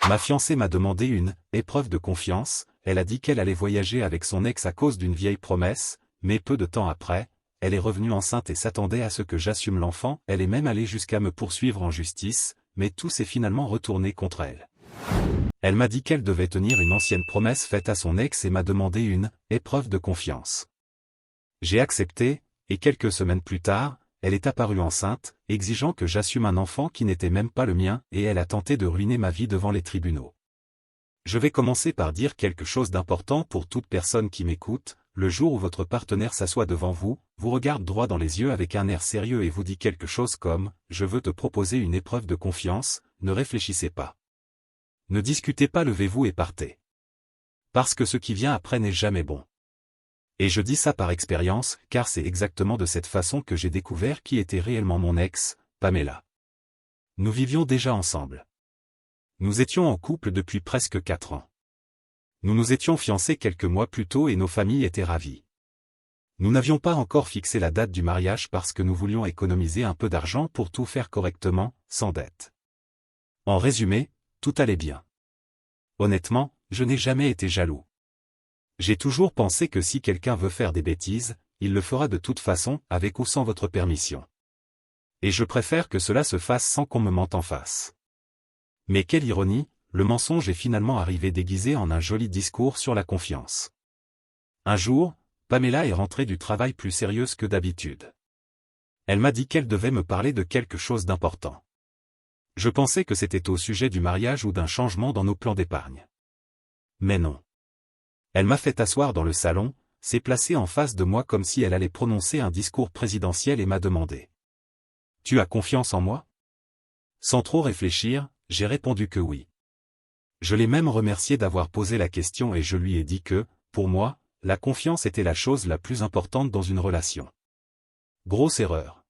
Ma fiancée m'a demandé une épreuve de confiance, elle a dit qu'elle allait voyager avec son ex à cause d'une vieille promesse, mais peu de temps après, elle est revenue enceinte et s'attendait à ce que j'assume l'enfant, elle est même allée jusqu'à me poursuivre en justice, mais tout s'est finalement retourné contre elle. Elle m'a dit qu'elle devait tenir une ancienne promesse faite à son ex et m'a demandé une épreuve de confiance. J'ai accepté, et quelques semaines plus tard, elle est apparue enceinte, exigeant que j'assume un enfant qui n'était même pas le mien, et elle a tenté de ruiner ma vie devant les tribunaux. Je vais commencer par dire quelque chose d'important pour toute personne qui m'écoute. Le jour où votre partenaire s'assoit devant vous, vous regarde droit dans les yeux avec un air sérieux et vous dit quelque chose comme « Je veux te proposer une épreuve de confiance », ne réfléchissez pas. Ne discutez pas, levez-vous et partez. Parce que ce qui vient après n'est jamais bon. Et je dis ça par expérience, car c'est exactement de cette façon que j'ai découvert qui était réellement mon ex, Pamela. Nous vivions déjà ensemble. Nous étions en couple depuis presque 4 ans. Nous nous étions fiancés quelques mois plus tôt et nos familles étaient ravies. Nous n'avions pas encore fixé la date du mariage parce que nous voulions économiser un peu d'argent pour tout faire correctement, sans dette. En résumé, tout allait bien. Honnêtement, je n'ai jamais été jaloux. J'ai toujours pensé que si quelqu'un veut faire des bêtises, il le fera de toute façon, avec ou sans votre permission. Et je préfère que cela se fasse sans qu'on me mente en face. Mais quelle ironie, le mensonge est finalement arrivé déguisé en un joli discours sur la confiance. Un jour, Pamela est rentrée du travail plus sérieuse que d'habitude. Elle m'a dit qu'elle devait me parler de quelque chose d'important. Je pensais que c'était au sujet du mariage ou d'un changement dans nos plans d'épargne. Mais non. Elle m'a fait asseoir dans le salon, s'est placée en face de moi comme si elle allait prononcer un discours présidentiel et m'a demandé. « Tu as confiance en moi ?» Sans trop réfléchir, j'ai répondu que oui. Je l'ai même remercié d'avoir posé la question et je lui ai dit que, pour moi, la confiance était la chose la plus importante dans une relation. Grosse erreur.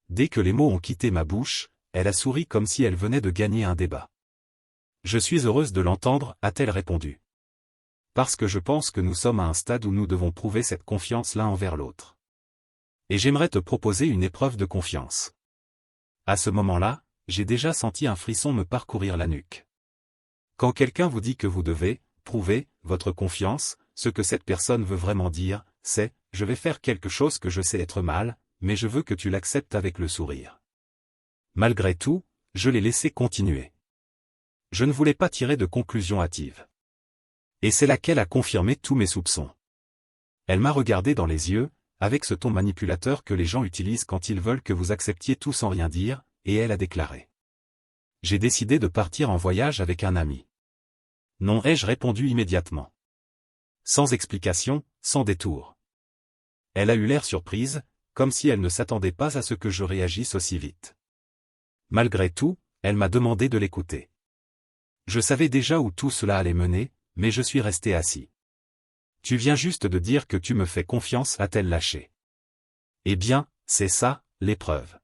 Dès que les mots ont quitté ma bouche, elle a souri comme si elle venait de gagner un débat. « Je suis heureuse de l'entendre », a-t-elle répondu. Parce que je pense que nous sommes à un stade où nous devons prouver cette confiance l'un envers l'autre. Et j'aimerais te proposer une épreuve de confiance. À ce moment-là, j'ai déjà senti un frisson me parcourir la nuque. Quand quelqu'un vous dit que vous devez prouver votre confiance, ce que cette personne veut vraiment dire, c'est « je vais faire quelque chose que je sais être mal, mais je veux que tu l'acceptes avec le sourire ». Malgré tout, je l'ai laissé continuer. Je ne voulais pas tirer de conclusion hâtive. Et c'est là qu'elle a confirmé tous mes soupçons. Elle m'a regardé dans les yeux, avec ce ton manipulateur que les gens utilisent quand ils veulent que vous acceptiez tout sans rien dire, et elle a déclaré. J'ai décidé de partir en voyage avec un ami. Non, ai-je répondu immédiatement. Sans explication, sans détour. Elle a eu l'air surprise, comme si elle ne s'attendait pas à ce que je réagisse aussi vite. Malgré tout, elle m'a demandé de l'écouter. Je savais déjà où tout cela allait mener, mais je suis resté assis. Tu viens juste de dire que tu me fais confiance, a-t-elle lâché. Eh bien, c'est ça, l'épreuve.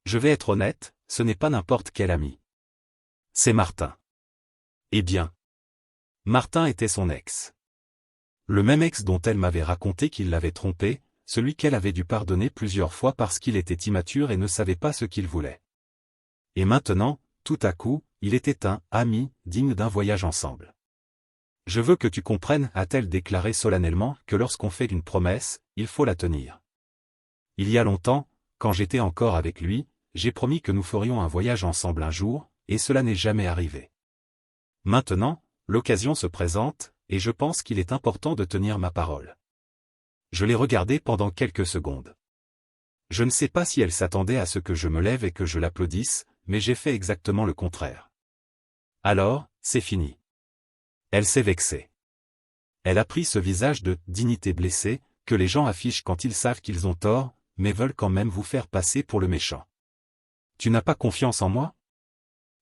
Je vais être honnête, ce n'est pas n'importe quel ami. C'est Martin. Eh bien. Martin était son ex. Le même ex dont elle m'avait raconté qu'il l'avait trompé, celui qu'elle avait dû pardonner plusieurs fois parce qu'il était immature et ne savait pas ce qu'il voulait. Et maintenant, tout à coup, il était un ami digne d'un voyage ensemble. Je veux que tu comprennes, a-t-elle déclaré solennellement, que lorsqu'on fait une promesse, il faut la tenir. Il y a longtemps, quand j'étais encore avec lui, j'ai promis que nous ferions un voyage ensemble un jour, et cela n'est jamais arrivé. Maintenant, l'occasion se présente, et je pense qu'il est important de tenir ma parole. Je l'ai regardée pendant quelques secondes. Je ne sais pas si elle s'attendait à ce que je me lève et que je l'applaudisse, mais j'ai fait exactement le contraire. Alors, c'est fini. Elle s'est vexée. Elle a pris ce visage de dignité blessée, que les gens affichent quand ils savent qu'ils ont tort, mais veulent quand même vous faire passer pour le méchant. Tu n'as pas confiance en moi ?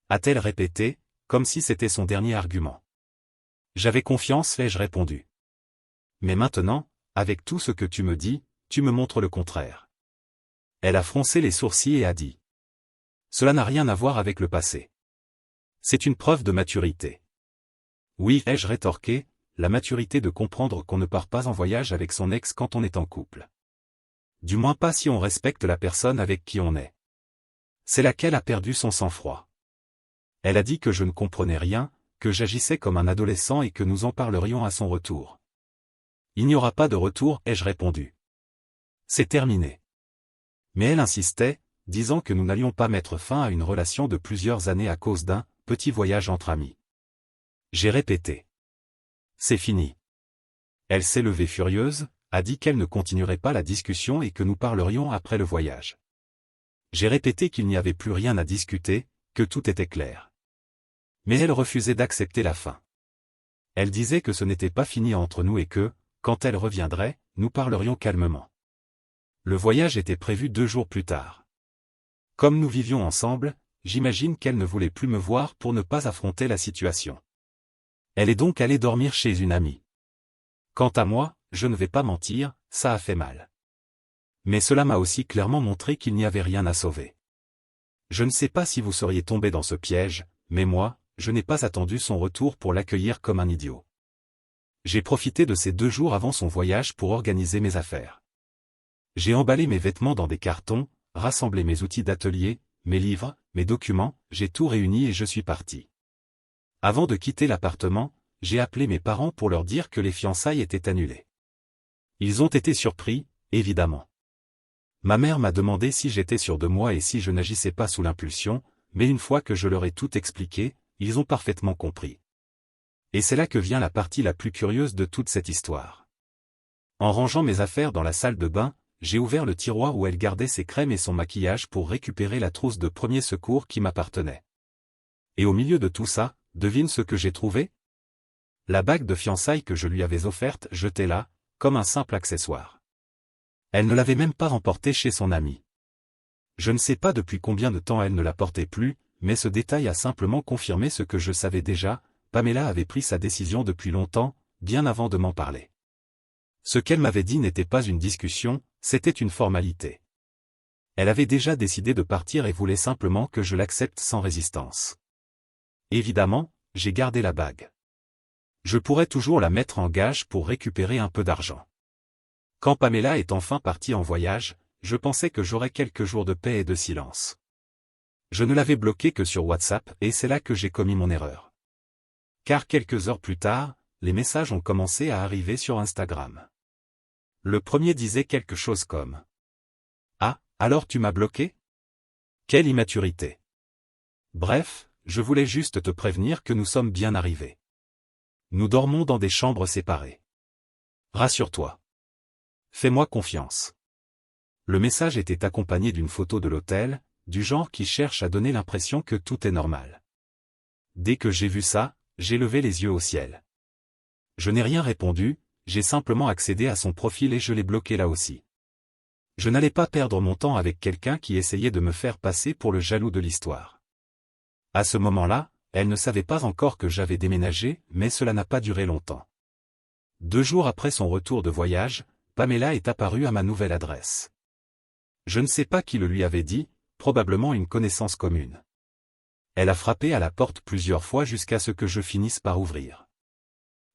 A-t-elle répété, comme si c'était son dernier argument. J'avais confiance, ai-je répondu. Mais maintenant, avec tout ce que tu me dis, tu me montres le contraire. Elle a froncé les sourcils et a dit. Cela n'a rien à voir avec le passé. C'est une preuve de maturité. Oui, ai-je rétorqué, la maturité de comprendre qu'on ne part pas en voyage avec son ex quand on est en couple. Du moins pas si on respecte la personne avec qui on est. C'est là qu'elle a perdu son sang-froid. Elle a dit que je ne comprenais rien, que j'agissais comme un adolescent et que nous en parlerions à son retour. Il n'y aura pas de retour, ai-je répondu. C'est terminé. Mais elle insistait, disant que nous n'allions pas mettre fin à une relation de plusieurs années à cause d'un petit voyage entre amis. J'ai répété. C'est fini. Elle s'est levée furieuse, a dit qu'elle ne continuerait pas la discussion et que nous parlerions après le voyage. J'ai répété qu'il n'y avait plus rien à discuter, que tout était clair. Mais elle refusait d'accepter la fin. Elle disait que ce n'était pas fini entre nous et que, quand elle reviendrait, nous parlerions calmement. Le voyage était prévu 2 jours plus tard. Comme nous vivions ensemble, j'imagine qu'elle ne voulait plus me voir pour ne pas affronter la situation. Elle est donc allée dormir chez une amie. Quant à moi, je ne vais pas mentir, ça a fait mal. Mais cela m'a aussi clairement montré qu'il n'y avait rien à sauver. Je ne sais pas si vous seriez tombé dans ce piège, mais moi, je n'ai pas attendu son retour pour l'accueillir comme un idiot. J'ai profité de ces 2 jours avant son voyage pour organiser mes affaires. J'ai emballé mes vêtements dans des cartons, rassemblé mes outils d'atelier, mes livres, mes documents, j'ai tout réuni et je suis parti. Avant de quitter l'appartement, j'ai appelé mes parents pour leur dire que les fiançailles étaient annulées. Ils ont été surpris, évidemment. Ma mère m'a demandé si j'étais sûr de moi et si je n'agissais pas sous l'impulsion, mais une fois que je leur ai tout expliqué, ils ont parfaitement compris. Et c'est là que vient la partie la plus curieuse de toute cette histoire. En rangeant mes affaires dans la salle de bain, j'ai ouvert le tiroir où elle gardait ses crèmes et son maquillage pour récupérer la trousse de premier secours qui m'appartenait. Et au milieu de tout ça, devine ce que j'ai trouvé? La bague de fiançailles que je lui avais offerte jetée là, comme un simple accessoire. Elle ne l'avait même pas remportée chez son amie. Je ne sais pas depuis combien de temps elle ne la portait plus, mais ce détail a simplement confirmé ce que je savais déjà, Pamela avait pris sa décision depuis longtemps, bien avant de m'en parler. Ce qu'elle m'avait dit n'était pas une discussion, c'était une formalité. Elle avait déjà décidé de partir et voulait simplement que je l'accepte sans résistance. Évidemment, j'ai gardé la bague. Je pourrais toujours la mettre en gage pour récupérer un peu d'argent. Quand Pamela est enfin partie en voyage, je pensais que j'aurais quelques jours de paix et de silence. Je ne l'avais bloquée que sur WhatsApp et c'est là que j'ai commis mon erreur. Car quelques heures plus tard, les messages ont commencé à arriver sur Instagram. Le premier disait quelque chose comme « Ah, alors tu m'as bloqué ? Quelle immaturité !» Bref, je voulais juste te prévenir que nous sommes bien arrivés. Nous dormons dans des chambres séparées. Rassure-toi. Fais-moi confiance. Le message était accompagné d'une photo de l'hôtel, du genre qui cherche à donner l'impression que tout est normal. Dès que j'ai vu ça, j'ai levé les yeux au ciel. Je n'ai rien répondu, j'ai simplement accédé à son profil et je l'ai bloqué là aussi. Je n'allais pas perdre mon temps avec quelqu'un qui essayait de me faire passer pour le jaloux de l'histoire. À ce moment-là, elle ne savait pas encore que j'avais déménagé, mais cela n'a pas duré longtemps. 2 jours après son retour de voyage, Pamela est apparue à ma nouvelle adresse. Je ne sais pas qui le lui avait dit, probablement une connaissance commune. Elle a frappé à la porte plusieurs fois jusqu'à ce que je finisse par ouvrir.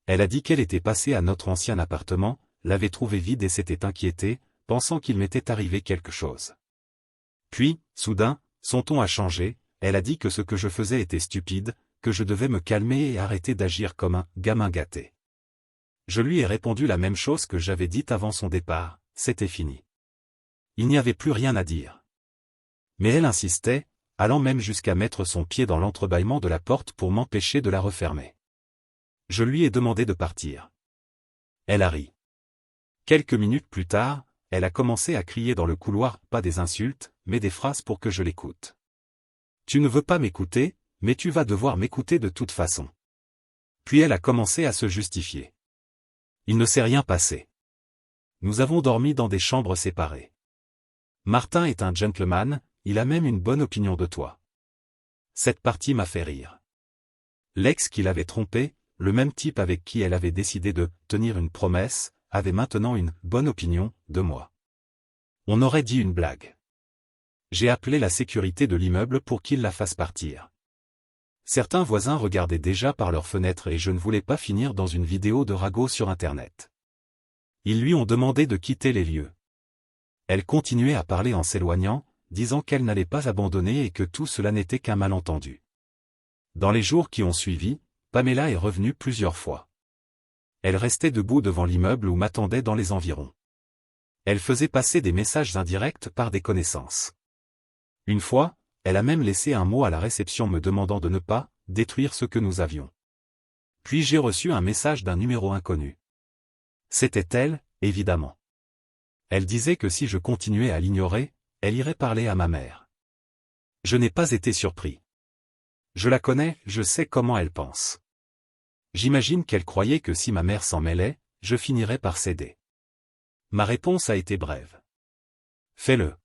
Elle a dit qu'elle était passée à notre ancien appartement, l'avait trouvé vide et s'était inquiétée, pensant qu'il m'était arrivé quelque chose. Puis, soudain, son ton a changé, elle a dit que ce que je faisais était stupide, que je devais me calmer et arrêter d'agir comme un gamin gâté. Je lui ai répondu la même chose que j'avais dite avant son départ, c'était fini. Il n'y avait plus rien à dire. Mais elle insistait, allant même jusqu'à mettre son pied dans l'entrebâillement de la porte pour m'empêcher de la refermer. Je lui ai demandé de partir. Elle a ri. Quelques minutes plus tard, elle a commencé à crier dans le couloir, pas des insultes, mais des phrases pour que je l'écoute. Tu ne veux pas m'écouter, mais tu vas devoir m'écouter de toute façon. Puis elle a commencé à se justifier. Il ne s'est rien passé. Nous avons dormi dans des chambres séparées. Martin est un gentleman, il a même une bonne opinion de toi. Cette partie m'a fait rire. L'ex qui l'avait trompée, le même type avec qui elle avait décidé de tenir une promesse, avait maintenant une bonne opinion de moi. On aurait dit une blague. J'ai appelé la sécurité de l'immeuble pour qu'ils la fassent partir. Certains voisins regardaient déjà par leurs fenêtres et je ne voulais pas finir dans une vidéo de ragot sur Internet. Ils lui ont demandé de quitter les lieux. Elle continuait à parler en s'éloignant, disant qu'elle n'allait pas abandonner et que tout cela n'était qu'un malentendu. Dans les jours qui ont suivi, Pamela est revenue plusieurs fois. Elle restait debout devant l'immeuble ou m'attendait dans les environs. Elle faisait passer des messages indirects par des connaissances. Une fois, elle a même laissé un mot à la réception me demandant de ne pas détruire ce que nous avions. Puis j'ai reçu un message d'un numéro inconnu. C'était elle, évidemment. Elle disait que si je continuais à l'ignorer, elle irait parler à ma mère. Je n'ai pas été surpris. Je la connais, je sais comment elle pense. J'imagine qu'elle croyait que si ma mère s'en mêlait, je finirais par céder. Ma réponse a été brève. Fais-le.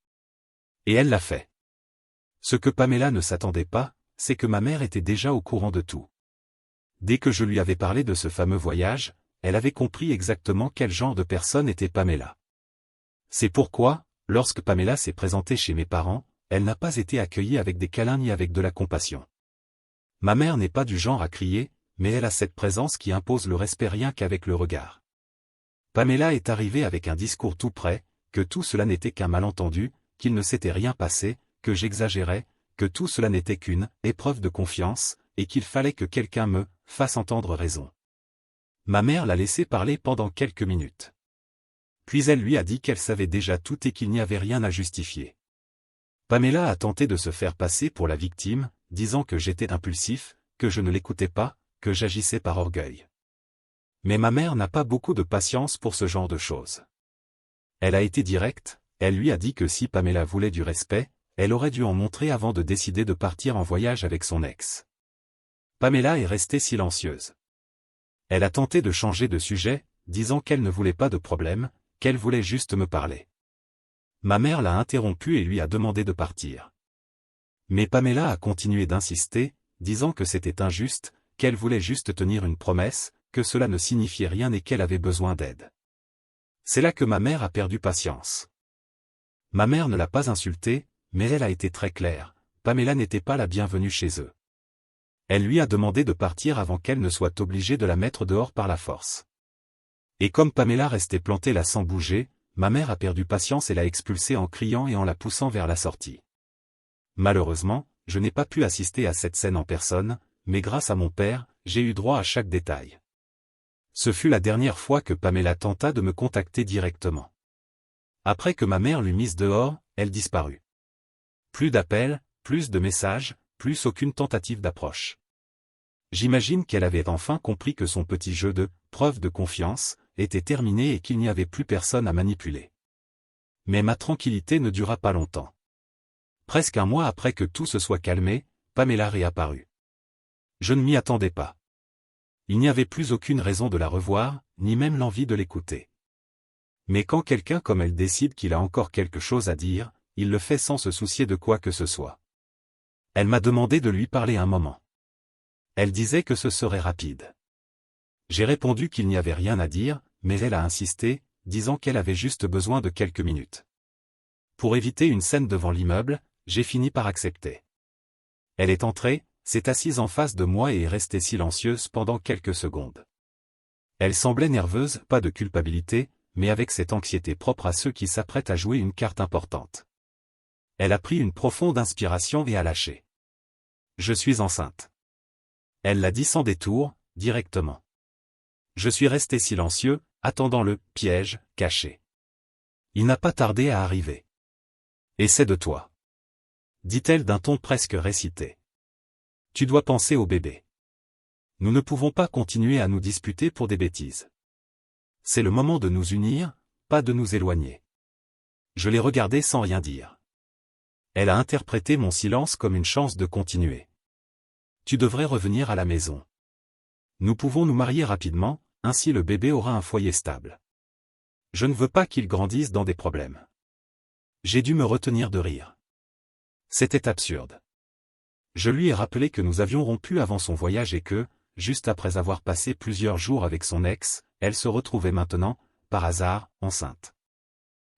Et elle l'a fait. Ce que Pamela ne s'attendait pas, c'est que ma mère était déjà au courant de tout. Dès que je lui avais parlé de ce fameux voyage, elle avait compris exactement quel genre de personne était Pamela. C'est pourquoi, lorsque Pamela s'est présentée chez mes parents, elle n'a pas été accueillie avec des câlins ni avec de la compassion. Ma mère n'est pas du genre à crier, mais elle a cette présence qui impose le respect rien qu'avec le regard. Pamela est arrivée avec un discours tout prêt, que tout cela n'était qu'un malentendu, qu'il ne s'était rien passé, que j'exagérais, que tout cela n'était qu'une épreuve de confiance, et qu'il fallait que quelqu'un me fasse entendre raison. Ma mère l'a laissé parler pendant quelques minutes. Puis elle lui a dit qu'elle savait déjà tout et qu'il n'y avait rien à justifier. Pamela a tenté de se faire passer pour la victime, disant que j'étais impulsif, que je ne l'écoutais pas, que j'agissais par orgueil. Mais ma mère n'a pas beaucoup de patience pour ce genre de choses. Elle a été directe, elle lui a dit que si Pamela voulait du respect, elle aurait dû en montrer avant de décider de partir en voyage avec son ex. Pamela est restée silencieuse. Elle a tenté de changer de sujet, disant qu'elle ne voulait pas de problème, qu'elle voulait juste me parler. Ma mère l'a interrompue et lui a demandé de partir. Mais Pamela a continué d'insister, disant que c'était injuste, qu'elle voulait juste tenir une promesse, que cela ne signifiait rien et qu'elle avait besoin d'aide. C'est là que ma mère a perdu patience. Ma mère ne l'a pas insultée, mais elle a été très claire, Pamela n'était pas la bienvenue chez eux. Elle lui a demandé de partir avant qu'elle ne soit obligée de la mettre dehors par la force. Et comme Pamela restait plantée là sans bouger, ma mère a perdu patience et l'a expulsée en criant et en la poussant vers la sortie. Malheureusement, je n'ai pas pu assister à cette scène en personne, mais grâce à mon père, j'ai eu droit à chaque détail. Ce fut la dernière fois que Pamela tenta de me contacter directement. Après que ma mère l'eut mise dehors, elle disparut. Plus d'appels, plus de messages, plus aucune tentative d'approche. J'imagine qu'elle avait enfin compris que son petit jeu de « preuve de confiance » était terminé et qu'il n'y avait plus personne à manipuler. Mais ma tranquillité ne dura pas longtemps. Presque un mois après que tout se soit calmé, Pamela réapparut. Je ne m'y attendais pas. Il n'y avait plus aucune raison de la revoir, ni même l'envie de l'écouter. Mais quand quelqu'un comme elle décide qu'il a encore quelque chose à dire, il le fait sans se soucier de quoi que ce soit. Elle m'a demandé de lui parler un moment. Elle disait que ce serait rapide. J'ai répondu qu'il n'y avait rien à dire, mais elle a insisté, disant qu'elle avait juste besoin de quelques minutes. Pour éviter une scène devant l'immeuble, j'ai fini par accepter. Elle est entrée, s'est assise en face de moi et est restée silencieuse pendant quelques secondes. Elle semblait nerveuse, pas de culpabilité, mais avec cette anxiété propre à ceux qui s'apprêtent à jouer une carte importante. Elle a pris une profonde inspiration et a lâché. Je suis enceinte. Elle l'a dit sans détour, directement. Je suis resté silencieux, attendant le « piège » caché. Il n'a pas tardé à arriver. Et c'est de toi. Dit-elle d'un ton presque récité. Tu dois penser au bébé. Nous ne pouvons pas continuer à nous disputer pour des bêtises. C'est le moment de nous unir, pas de nous éloigner. Je l'ai regardée sans rien dire. Elle a interprété mon silence comme une chance de continuer. Tu devrais revenir à la maison. Nous pouvons nous marier rapidement, ainsi le bébé aura un foyer stable. Je ne veux pas qu'il grandisse dans des problèmes. J'ai dû me retenir de rire. C'était absurde. Je lui ai rappelé que nous avions rompu avant son voyage et que, juste après avoir passé plusieurs jours avec son ex, elle se retrouvait maintenant, par hasard, enceinte.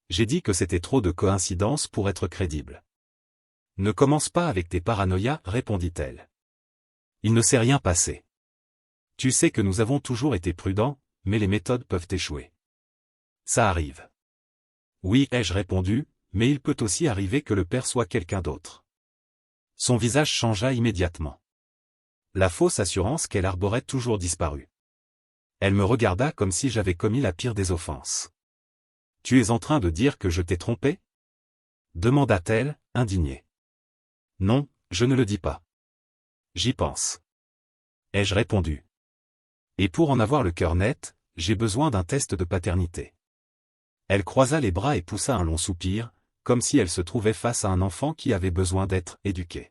J'ai dit que c'était trop de coïncidences pour être crédible. Ne commence pas avec tes paranoïas, répondit-elle. Il ne s'est rien passé. Tu sais que nous avons toujours été prudents, mais les méthodes peuvent échouer. Ça arrive. Oui, ai-je répondu, mais il peut aussi arriver que le père soit quelqu'un d'autre. Son visage changea immédiatement. La fausse assurance qu'elle arborait toujours disparue. Elle me regarda comme si j'avais commis la pire des offenses. « Tu es en train de dire que je t'ai trompé ?» demanda-t-elle, indignée. « Non, je ne le dis pas. J'y pense. » ai-je répondu. Et pour en avoir le cœur net, j'ai besoin d'un test de paternité. Elle croisa les bras et poussa un long soupir, comme si elle se trouvait face à un enfant qui avait besoin d'être éduqué.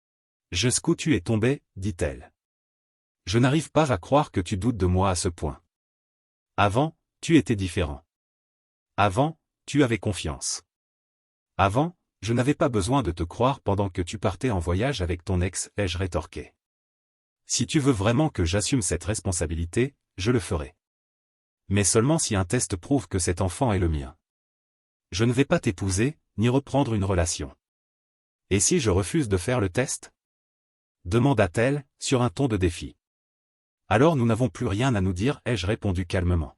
« Jusqu'où tu es tombé, dit-elle. Je n'arrive pas à croire que tu doutes de moi à ce point. Avant, tu étais différent. Avant, tu avais confiance. Avant, je n'avais pas besoin de te croire pendant que tu partais en voyage avec ton ex, ai-je rétorqué. Si tu veux vraiment que j'assume cette responsabilité, je le ferai. Mais seulement si un test prouve que cet enfant est le mien. Je ne vais pas t'épouser, ni reprendre une relation. Et si je refuse de faire le test ? Demanda-t-elle, sur un ton de défi. Alors nous n'avons plus rien à nous dire, ai-je répondu calmement.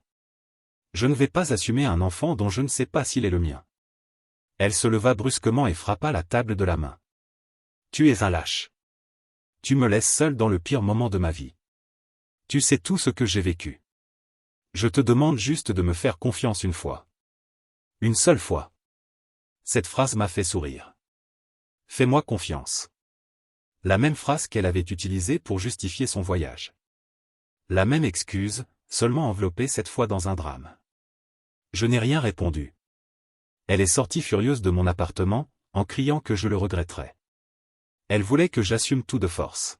Je ne vais pas assumer un enfant dont je ne sais pas s'il est le mien. Elle se leva brusquement et frappa la table de la main. Tu es un lâche. Tu me laisses seul dans le pire moment de ma vie. Tu sais tout ce que j'ai vécu. Je te demande juste de me faire confiance une fois. Une seule fois. Cette phrase m'a fait sourire. Fais-moi confiance. La même phrase qu'elle avait utilisée pour justifier son voyage. La même excuse, seulement enveloppée cette fois dans un drame. Je n'ai rien répondu. Elle est sortie furieuse de mon appartement, en criant que je le regretterais. Elle voulait que j'assume tout de force.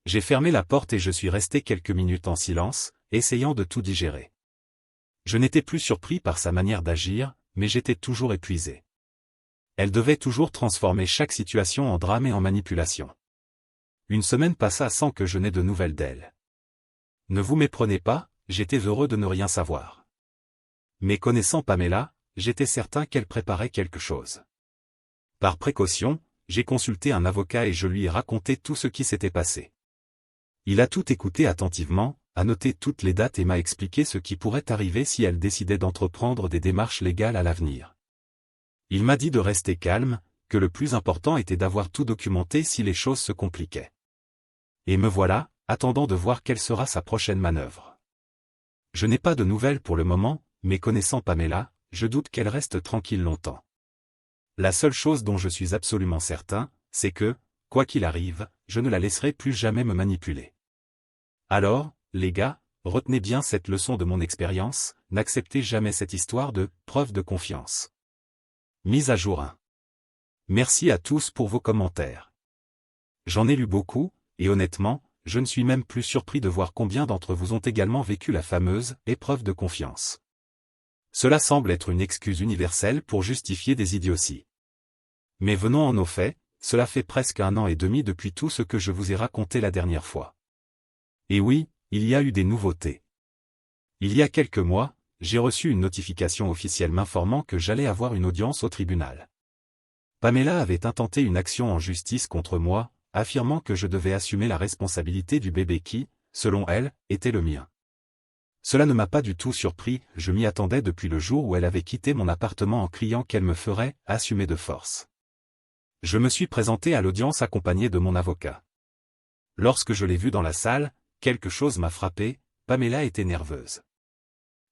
J'ai fermé la porte et je suis resté quelques minutes en silence, essayant de tout digérer. Je n'étais plus surpris par sa manière d'agir, mais j'étais toujours épuisé. Elle devait toujours transformer chaque situation en drame et en manipulation. Une semaine passa sans que je n'aie de nouvelles d'elle. Ne vous méprenez pas, j'étais heureux de ne rien savoir. Mais connaissant Pamela, j'étais certain qu'elle préparait quelque chose. Par précaution, j'ai consulté un avocat et je lui ai raconté tout ce qui s'était passé. Il a tout écouté attentivement, a noté toutes les dates et m'a expliqué ce qui pourrait arriver si elle décidait d'entreprendre des démarches légales à l'avenir. Il m'a dit de rester calme, que le plus important était d'avoir tout documenté si les choses se compliquaient. Et me voilà, attendant de voir quelle sera sa prochaine manœuvre. Je n'ai pas de nouvelles pour le moment, mais connaissant Pamela, je doute qu'elle reste tranquille longtemps. La seule chose dont je suis absolument certain, c'est que, quoi qu'il arrive, je ne la laisserai plus jamais me manipuler. Alors, les gars, retenez bien cette leçon de mon expérience, n'acceptez jamais cette histoire de « preuve de confiance ». Mise à jour 1. Merci à tous pour vos commentaires. J'en ai lu beaucoup, et honnêtement, je ne suis même plus surpris de voir combien d'entre vous ont également vécu la fameuse « épreuve de confiance ». Cela semble être une excuse universelle pour justifier des idioties. Mais venons-en aux faits, cela fait presque 1 an et demi depuis tout ce que je vous ai raconté la dernière fois. Et oui, il y a eu des nouveautés. Il y a quelques mois, j'ai reçu une notification officielle m'informant que j'allais avoir une audience au tribunal. Pamela avait intenté une action en justice contre moi, affirmant que je devais assumer la responsabilité du bébé qui, selon elle, était le mien. Cela ne m'a pas du tout surpris, je m'y attendais depuis le jour où elle avait quitté mon appartement en criant qu'elle me ferait « assumer de force ». Je me suis présenté à l'audience accompagné de mon avocat. Lorsque je l'ai vue dans la salle, quelque chose m'a frappé, Pamela était nerveuse.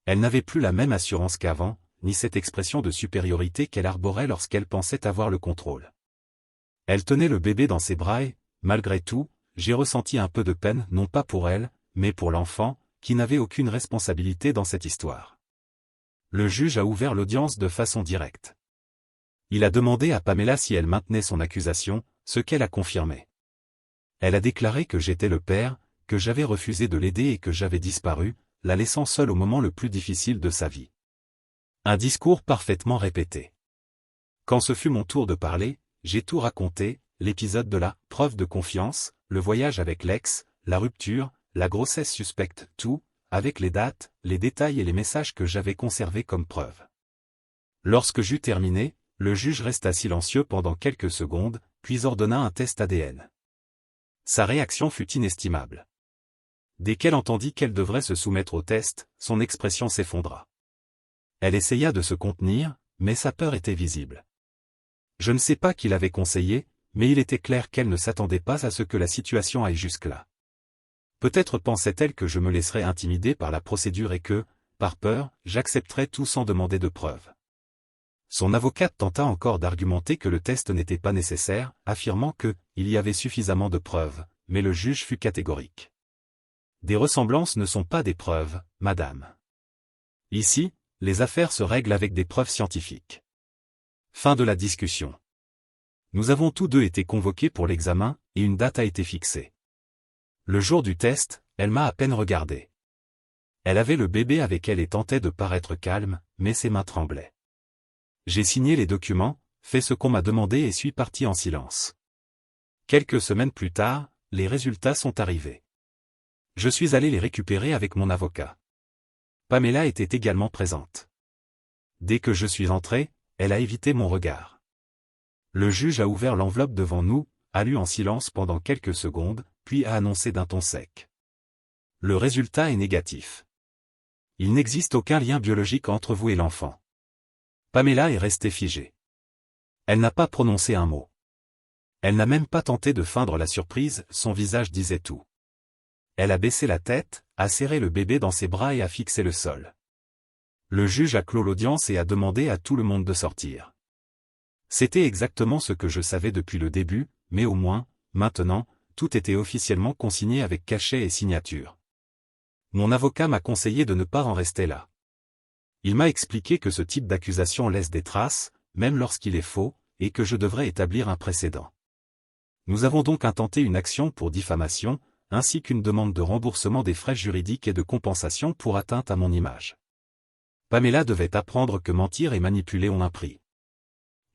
Elle n'avait plus la même assurance qu'avant, ni cette expression de supériorité qu'elle arborait lorsqu'elle pensait avoir le contrôle. Elle tenait le bébé dans ses bras et, malgré tout, j'ai ressenti un peu de peine non pas pour elle, mais pour l'enfant, qui n'avait aucune responsabilité dans cette histoire. Le juge a ouvert l'audience de façon directe. Il a demandé à Pamela si elle maintenait son accusation, ce qu'elle a confirmé. Elle a déclaré que j'étais le père, que j'avais refusé de l'aider et que j'avais disparu, la laissant seule au moment le plus difficile de sa vie. Un discours parfaitement répété. Quand ce fut mon tour de parler, j'ai tout raconté, l'épisode de la « preuve de confiance », le voyage avec l'ex, la rupture, la grossesse suspecte, tout, avec les dates, les détails et les messages que j'avais conservés comme preuve. Lorsque j'eus terminé, le juge resta silencieux pendant quelques secondes, puis ordonna un test ADN. Sa réaction fut inestimable. Dès qu'elle entendit qu'elle devrait se soumettre au test, son expression s'effondra. Elle essaya de se contenir, mais sa peur était visible. Je ne sais pas qui l'avait conseillé, mais il était clair qu'elle ne s'attendait pas à ce que la situation aille jusque-là. Peut-être pensait-elle que je me laisserais intimider par la procédure et que, par peur, j'accepterais tout sans demander de preuves. Son avocate tenta encore d'argumenter que le test n'était pas nécessaire, affirmant que, il y avait suffisamment de preuves, mais le juge fut catégorique. Des ressemblances ne sont pas des preuves, madame. Ici, les affaires se règlent avec des preuves scientifiques. Fin de la discussion. Nous avons tous deux été convoqués pour l'examen, et une date a été fixée. Le jour du test, elle m'a à peine regardé. Elle avait le bébé avec elle et tentait de paraître calme, mais ses mains tremblaient. J'ai signé les documents, fait ce qu'on m'a demandé et suis parti en silence. Quelques semaines plus tard, les résultats sont arrivés. Je suis allé les récupérer avec mon avocat. Pamela était également présente. Dès que je suis entré, elle a évité mon regard. Le juge a ouvert l'enveloppe devant nous, a lu en silence pendant quelques secondes, puis a annoncé d'un ton sec. Le résultat est négatif. Il n'existe aucun lien biologique entre vous et l'enfant. Pamela est restée figée. Elle n'a pas prononcé un mot. Elle n'a même pas tenté de feindre la surprise, son visage disait tout. Elle a baissé la tête, a serré le bébé dans ses bras et a fixé le sol. Le juge a clos l'audience et a demandé à tout le monde de sortir. C'était exactement ce que je savais depuis le début, mais au moins, maintenant, tout était officiellement consigné avec cachet et signature. Mon avocat m'a conseillé de ne pas en rester là. Il m'a expliqué que ce type d'accusation laisse des traces, même lorsqu'il est faux, et que je devrais établir un précédent. Nous avons donc intenté une action pour diffamation, ainsi qu'une demande de remboursement des frais juridiques et de compensation pour atteinte à mon image. Pamela devait apprendre que mentir et manipuler ont un prix.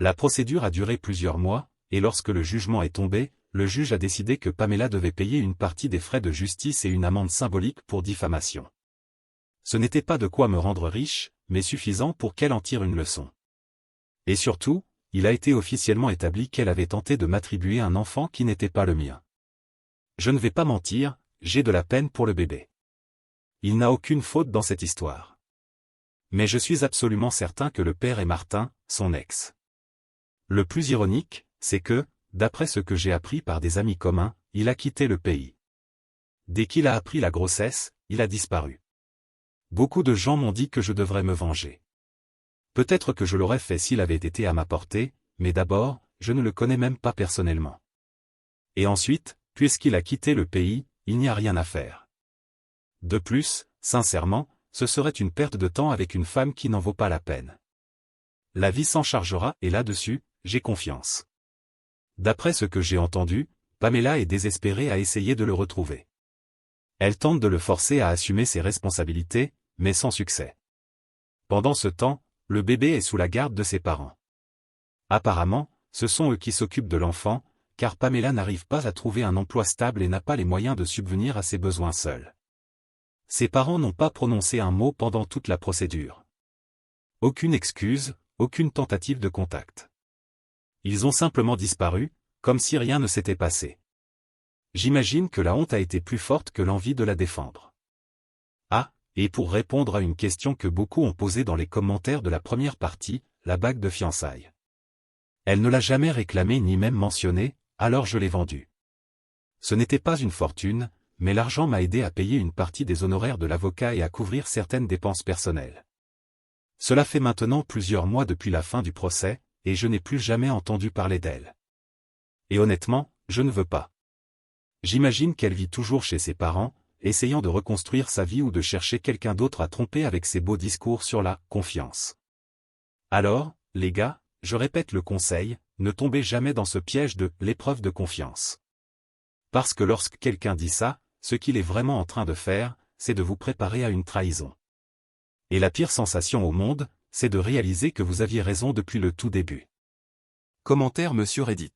La procédure a duré plusieurs mois, et lorsque le jugement est tombé, le juge a décidé que Pamela devait payer une partie des frais de justice et une amende symbolique pour diffamation. Ce n'était pas de quoi me rendre riche, mais suffisant pour qu'elle en tire une leçon. Et surtout, il a été officiellement établi qu'elle avait tenté de m'attribuer un enfant qui n'était pas le mien. Je ne vais pas mentir, j'ai de la peine pour le bébé. Il n'a aucune faute dans cette histoire. Mais je suis absolument certain que le père est Martin, son ex. Le plus ironique, c'est que, d'après ce que j'ai appris par des amis communs, il a quitté le pays. Dès qu'il a appris la grossesse, il a disparu. Beaucoup de gens m'ont dit que je devrais me venger. Peut-être que je l'aurais fait s'il avait été à ma portée, mais d'abord, je ne le connais même pas personnellement. Et ensuite, puisqu'il a quitté le pays, il n'y a rien à faire. De plus, sincèrement, ce serait une perte de temps avec une femme qui n'en vaut pas la peine. La vie s'en chargera et là-dessus, j'ai confiance. D'après ce que j'ai entendu, Pamela est désespérée à essayer de le retrouver. Elle tente de le forcer à assumer ses responsabilités, mais sans succès. Pendant ce temps, le bébé est sous la garde de ses parents. Apparemment, ce sont eux qui s'occupent de l'enfant, car Pamela n'arrive pas à trouver un emploi stable et n'a pas les moyens de subvenir à ses besoins seule. Ses parents n'ont pas prononcé un mot pendant toute la procédure. Aucune excuse, aucune tentative de contact. Ils ont simplement disparu, comme si rien ne s'était passé. J'imagine que la honte a été plus forte que l'envie de la défendre. Ah, et pour répondre à une question que beaucoup ont posée dans les commentaires de la première partie, la bague de fiançailles. Elle ne l'a jamais réclamée ni même mentionnée, alors je l'ai vendue. Ce n'était pas une fortune, mais l'argent m'a aidé à payer une partie des honoraires de l'avocat et à couvrir certaines dépenses personnelles. Cela fait maintenant plusieurs mois depuis la fin du procès, et je n'ai plus jamais entendu parler d'elle. Et honnêtement, je ne veux pas. J'imagine qu'elle vit toujours chez ses parents, essayant de reconstruire sa vie ou de chercher quelqu'un d'autre à tromper avec ses beaux discours sur la confiance. Alors, les gars, je répète le conseil, ne tombez jamais dans ce piège de l'épreuve de confiance. Parce que lorsque quelqu'un dit ça, ce qu'il est vraiment en train de faire, c'est de vous préparer à une trahison. Et la pire sensation au monde, c'est de réaliser que vous aviez raison depuis le tout début. Commentaire Monsieur Reddit.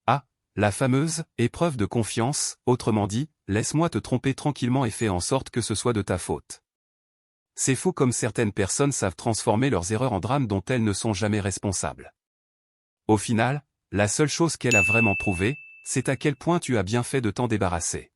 Ah, la fameuse épreuve de confiance, autrement dit, laisse-moi te tromper tranquillement et fais en sorte que ce soit de ta faute. C'est faux comme certaines personnes savent transformer leurs erreurs en drames dont elles ne sont jamais responsables. Au final, la seule chose qu'elle a vraiment prouvée, c'est à quel point tu as bien fait de t'en débarrasser.